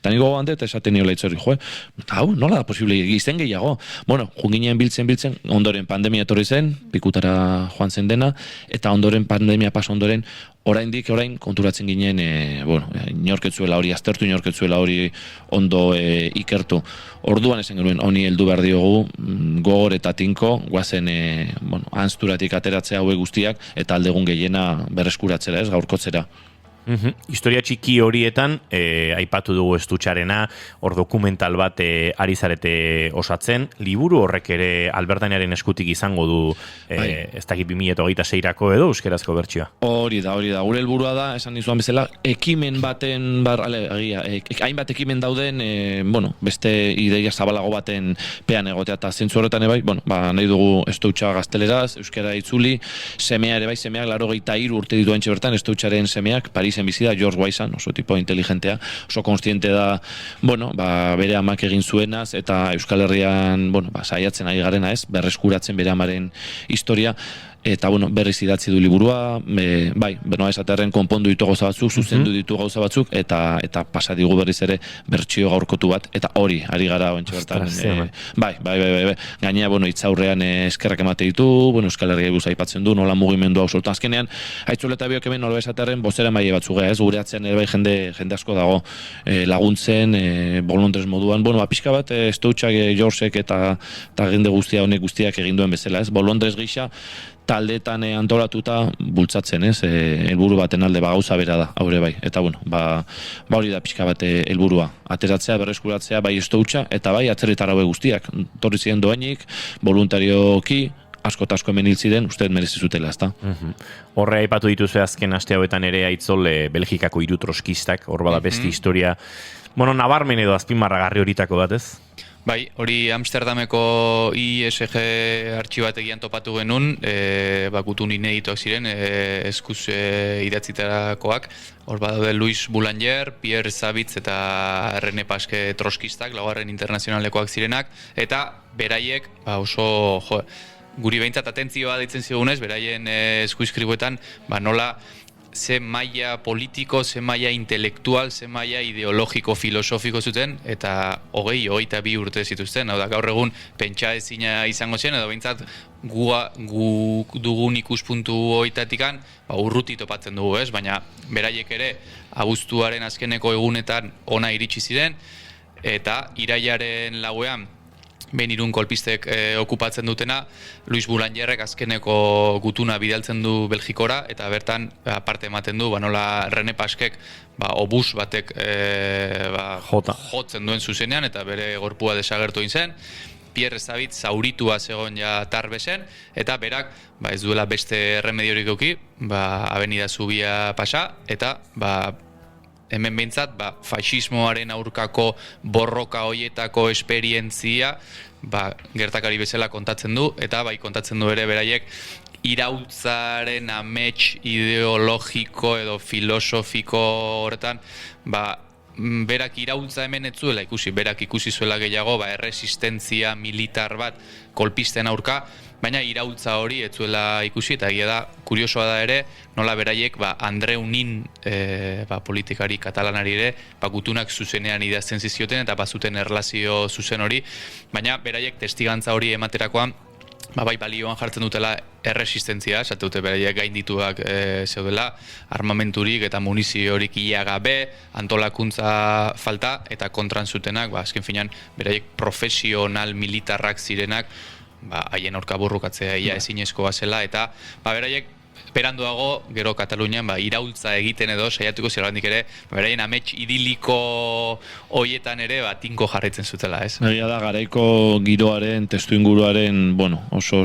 Eta niko gande, eta esaten niola itzori, hau, nola da posible izten gehiago? Bueno, junginen biltzen, ondoren pandemia etorri zen, pikutara joan zen dena, eta ondoren pandemia pas ondoren, orain konturatzen ginen, inorketzuela hori aztertu, inorketzuela hori ondo ikertu. Orduan esan genuen, honi heldu behar diogu, gogor eta tinko, guazen, anzturatik ateratzea haue guztiak, eta aldegun gehiena berreskuratzera, gaurkotzera. Historia txiki horietan, aipatu dugu estutxarena, hor dokumental bat ari zarete osatzen, liburu horrek ere Albertaniaren eskutik izango du, ez dakit 2026-rako edo euskerazko bertsioa. Hori da, gure helburua da, esan nizuan bezala, ekimen baten, hainbat ekimen dauden, beste ideia zabalago baten pean egotea, eta zentzu horretan ebai, nahi dugu estutxa gazteleraz, euskara itzuli, semea ere bai, semeak 83 urte ditu haintxe bertan, estutxaren semeak, Parisen bizi da, George Waisan, oso tipo inteligentea, oso konstiente da, bere amak egin zuenaz, eta Euskal Herrian, saiatzen ari garena ez, berreskuratzen bere amaren historia, eta berriz idatzi du liburua, esaterren konpondu ditu gauza batzuk, zuzendu ditu gauza batzuk, eta pasa digu berriz ere bertsio gaurkotu bat, eta hori, ari gara oentxe bertan. Bai. Gainea, itzaurrean eskerrak emate ditu, Euskal Herria buruz aipatzen du, nola mugimendu hau sortu. Azkenean, haitzule eta biok hemen nola esaterren bozera maile batzuk, gure atzean ere bai jende asko dago laguntzen, bolondrez moduan, pixka bat, Stoutxak, Jorsek eta jende guztiak egin duen bezala, bolondrez gisa, taldetan antolatuta bultzatzen, helburu baten alde gauza bera da, haure bai. Eta hori da pixka bat helburua. Ateratzea, berreskuratzea, bai Stoutxa, eta bai atzerritar haue guztiak. Torri ziren doainik, voluntarioki, asko hemen hil ziren, uste merezi zutela, ezta. Horre aipatu dituzu azken aste hauetan ere Aitzol, Belgikako 3 troskistak, hor bada beste historia, nabarmen edo azpimarragarri horitako bat, ez? Bai, hori Amsterdameko ISG artxibategian topatu genuen, gutun ineditoak ziren, eskuz idatzitarakoak. Hor badaude Luis Boulanger, Pierre Zabitz eta René Pasque troskistak, laugarren internazionalekoak zirenak, eta beraiek oso, guri behintzat atentzioa deitzen zigunez, beraien eskuizkribuetan, nola ze maila politiko, ze maila intelektual, ze maila ideologiko, filosofiko zuten, eta 22 urte zituzten. Hau da, gaur egun pentsa ezina izango zen, edo behintzat gu dugun ikuspuntu hoitatikan, urruti topatzen dugu, ez? Baina beraiek ere, abuztuaren azkeneko egunetan ona iritsi ziren, eta irailaren lauean, behin irun kolpistek okupatzen dutena, Luis Boulangerrek azkeneko gutuna bidaltzen du Belgikora, eta bertan parte ematen du, nola René Pasquek obus batek jotzen duen zuzenean, eta bere gorpua desagertu zen. Pierre Zabitz zauritua zegoen ja tarbesen, eta berak ez duela beste remediorik euki, Avenida Zubia pasa, eta hemen behintzat, faxismoaren aurkako borroka hoietako esperientzia gertakari bezala kontatzen du, eta kontatzen du ere beraiek irautzaren amets ideologiko edo filosofiko horretan, berak irautza hemen ez zuela ikusi, berak ikusi zuela gehiago erresistentzia militar bat kolpisten aurka, baina irautza hori ez zuela ikusi, eta egia da, kuriosoa da ere, nola beraiek Andreu Nin politikari katalanari ere, gutunak zuzenean idazten zizioten, eta bazuten erlazio zuzen hori, baina beraiek testigantza hori ematerakoan, balioan jartzen dutela erresistentzia, esate dute beraiek gaindituak zeudela, armamenturik eta muniziorik gabe, antolakuntza falta, eta kontran zutenak, azken finean, beraiek profesional militarrak zirenak, haien aurka burrukatzea ia ezinezkoa zela, eta beraiek beranduago, gero Katalunian, iraultza egiten edo, saiatuko zerabandik ere, beraien amets idiliko hoietan ere, tinko jarraitzen zutela, ez? Egia da, garaiko giroaren, testuinguruaren, oso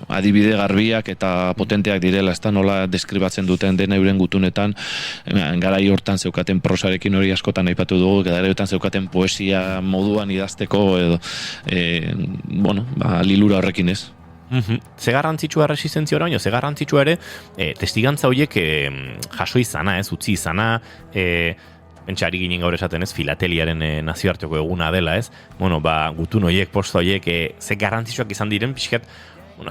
adibide garbiak eta potenteak direla, ez da, nola deskribatzen duten dena euren gutunetan, garai hortan zeukaten prosarekin hori askotan aipatu dugu, garai hortan zeukaten poesia moduan idazteko, edo, lilura horrekin ez. Ze garrantzitsua resistentzia baino, ze garrantzitsua ere testigantza horiek jaso izana, utzi izana, pentsari ginen gaur esaten ez, filateliaren nazioarteko eguna dela ez, gutun horiek, posta horiek, ze garrantzitsuak izan diren, pixkat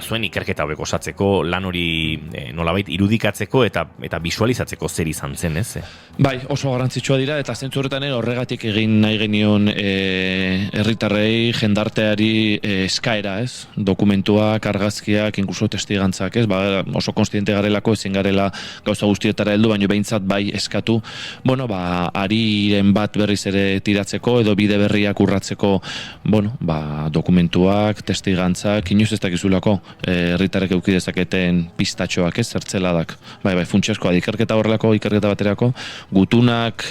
zuen ikerketa hobek osatzeko, lan hori nolabait irudikatzeko eta visualizatzeko zer izan zen, ez? Bai, oso garrantzitsua dira, eta zentzu horretan horregatik egin nahi genion herritarrei, jendarteari eskaera, ez? Dokumentuak, argazkiak, inkluso testigantzak, ez? Ba, oso konstiente garelako, ezin garela gauza guztietara heldu, baina behintzat bai eskatu, bueno, ba, ariren bat berriz ere tiratzeko, edo bide berriak urratzeko, bueno, ba, dokumentuak, testigantzak, inoiz ez dakizulako, herritarrek eduki dezaketen pistatxoak, ez? Zertzeladak. Bai, funtsezkoa, ikerketa horrelako, ikerketa baterako, gutunak,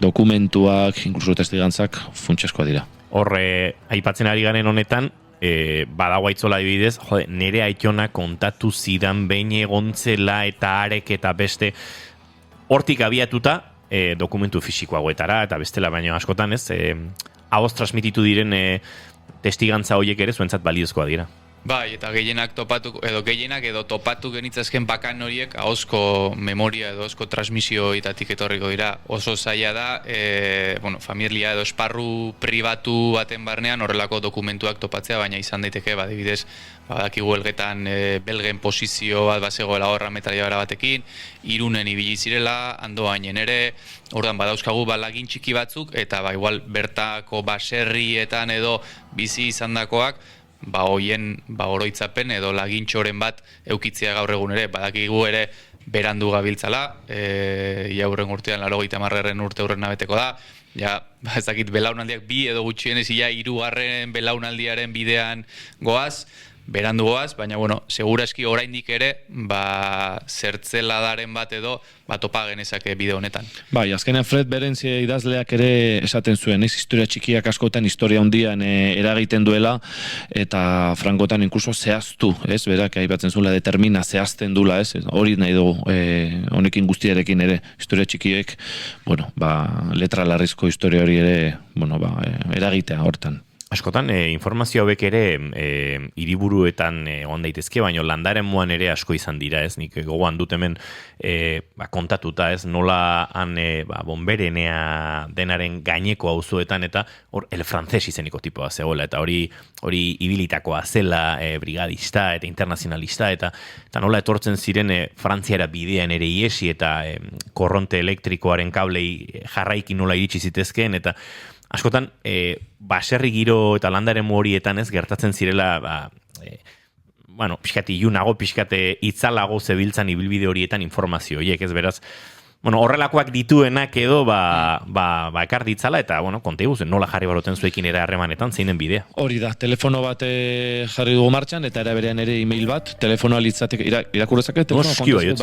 dokumentuak, inkluso testigantzak funtsezkoa dira. Horre, aipatzen ari garen honetan, badago aitzola adibidez, nire aitona kontatu zidan behin egontzela eta arek eta beste hortik abiatuta dokumentu fisikoagoetara eta bestela baino askotan, ez? Ahoz transmititu diren testigantza horiek ere zuentzat baliozkoa dira. Bai, eta gehienak edo topatu genitzazken bakan horiek ahozko memoria edo ahozko transmisioetatik etorriko dira. Oso zaila da, familia edo esparru pribatu baten barnean horrelako dokumentuak topatzea, baina izan daiteke, adibidez, badakigu helgetan belgen posizio bat bazegoela horra metralladora batekin, Irunen ibili zirela, Andoainen ere, ordan badauzkagu lagin txiki batzuk, eta igual bertako baserrietan edo bizi izandakoak, hoien oroitzapen edo lagintxoren bat eukitzea gaur egun ere. Badakigu ere berandu gabiltzala, ia hurren urtean 80. urte hurrena beteko da, ja, ez dakit belaunaldiak 2 edo gutxienez ia 3. belaunaldiaren bidean goaz, berandu goaz, baina, seguraski oraindik ere, zertzeladaren bat edo, topa genezake bide honetan. Bai, azkenean Fred Berentzia idazleak ere esaten zuen, ez? Historia txikiak askotan historia handian eragiten duela, eta frankotan inkluso zehaztu, ez? Berak aipatzen zuela determina zehazten dula, ez? Hori nahi dugu, honekin guztiarekin ere, historia txikiek, letra larrizko historia hori ere, eragitea hortan. Askotan, informazio hauek ere hiriburuetan egon daitezke, baina landaren muan ere asko izan dira, ez? Nik gogoan dut hemen kontatuta, ez? Nola han bomberenea denaren gaineko auzoetan eta hor el francés izeniko tipoa zegoela, eta hori ibilitakoa zela brigadista eta internazionalista, eta nola etortzen ziren Frantziara bidean ere iesi eta korronte elektrikoaren kablei jarraiki nola iritsi zitezkeen, eta askotan, baserri giro eta landaren horietan ez gertatzen zirela, pixkat ilunago, pixkat itzalago zebiltzan ibilbide horietan informazio horiek, ez beraz, horrelakoak dituenak edo ekar ditzala eta konta iguzen nola jarri baroten zuekin ere harremanetan zeinen bidea. Hori da, telefono bat jarri dugu martxan eta eraberean ere e-mail bat, telefonoa litzateke, irakurrezake? Noski baiot.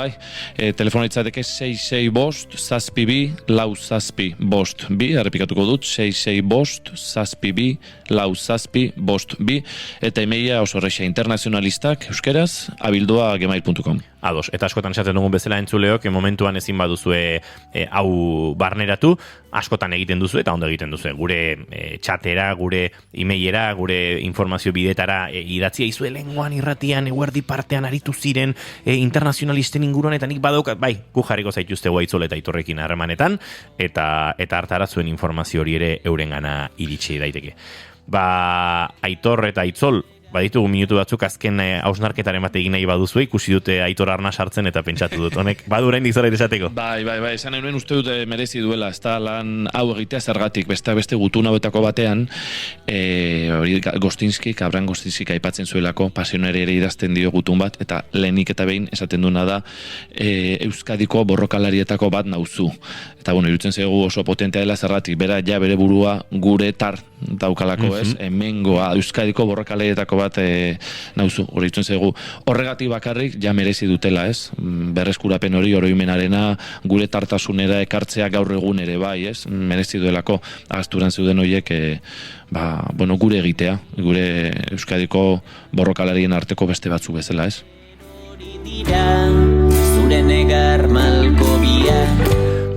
Telefonoa litzateke 665-442-452, errepikatuko dut, 665-442-452, eta e-maila oso horreixa internazionalistak, euskeraz, abildua@gmail.com. Ados, eta askotan esaten dugun bezala entzuleok, momentuan ezin baduzue hau barneratu, askotan egiten duzu eta ondo egiten duzu. Gure txatera, gure emailera, gure informazio bidetara idatzia izue lenguan irratian, eguerdi partean aritu ziren internazionalisten inguruan, eta nik badaukat, gu jarriko zaituztegu Aitzol eta Aitorrekin harremanetan, eta hartara zuen informazio hori ere eurengana iritsi daiteke. Aitor eta Aitzol, baditugu minutu batzuk azken hausnarketaren bat egin nahi baduzu, ikusi dute Aitor Arna sartzen eta pentsatu dut. Honek, badura indik zara esateko? Bai, esan nahi nuen uste dute merezi duela, ez da lan hau egitea zergatik, beste gutun hauetako batean, hori Kabran Gostinskik aipatzen zuelako, pasionari ere idazten dio gutun bat, eta lehenik eta behin esaten duena da, Euskadiko borrokalarietako bat nauzu. Eta, irutzen zaigu oso potentea dela zergatik, bere burua gure tar daukalako, ez? Hemengoa, Euskadiko borrokalarietako bat nauzu, hori irutzen zaigu. Horregatik bakarrik, ja merezi dutela, ez? Berreskurapen hori, oroimenarena, gure tartasunera ekartzea gaur egun ere bai, ez? Merezi duelako, agazturan zeuden horiek, gure egitea, gure Euskadiko borrokalarien arteko beste batzu bezala, ez? Zure negar malko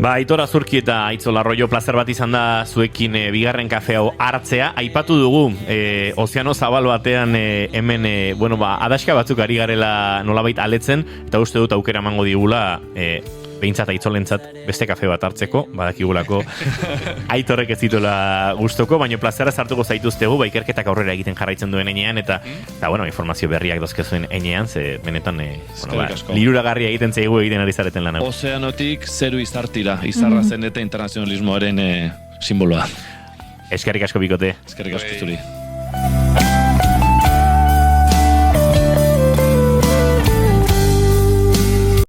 Aitor Azurki eta Aitzol Arroyo, plazer bat izan da zuekin bigarren kafe hau hartzea. Aipatu dugu, ozeano zabal batean hemen, adaxka batzuk ari garela nolabait aletzen, eta uste dut aukera emango digula behintzat aitzolentzat beste kafe bat hartzeko, badakigulako Aitorrek ez dituela gustoko, baina plazera sartuko zaituztegu, ikerketak aurrera egiten jarraitzen duen enean, eta bueno, informazio berriak dozkezuen enean, ze benetan liruragarria egiten zaigu egiten ari zareten lan. Ozeanotik zeru izartira, izarra zen eta internazionalismoaren simboloa. Eskerrik asko bikote. Eskerrik asko zuri.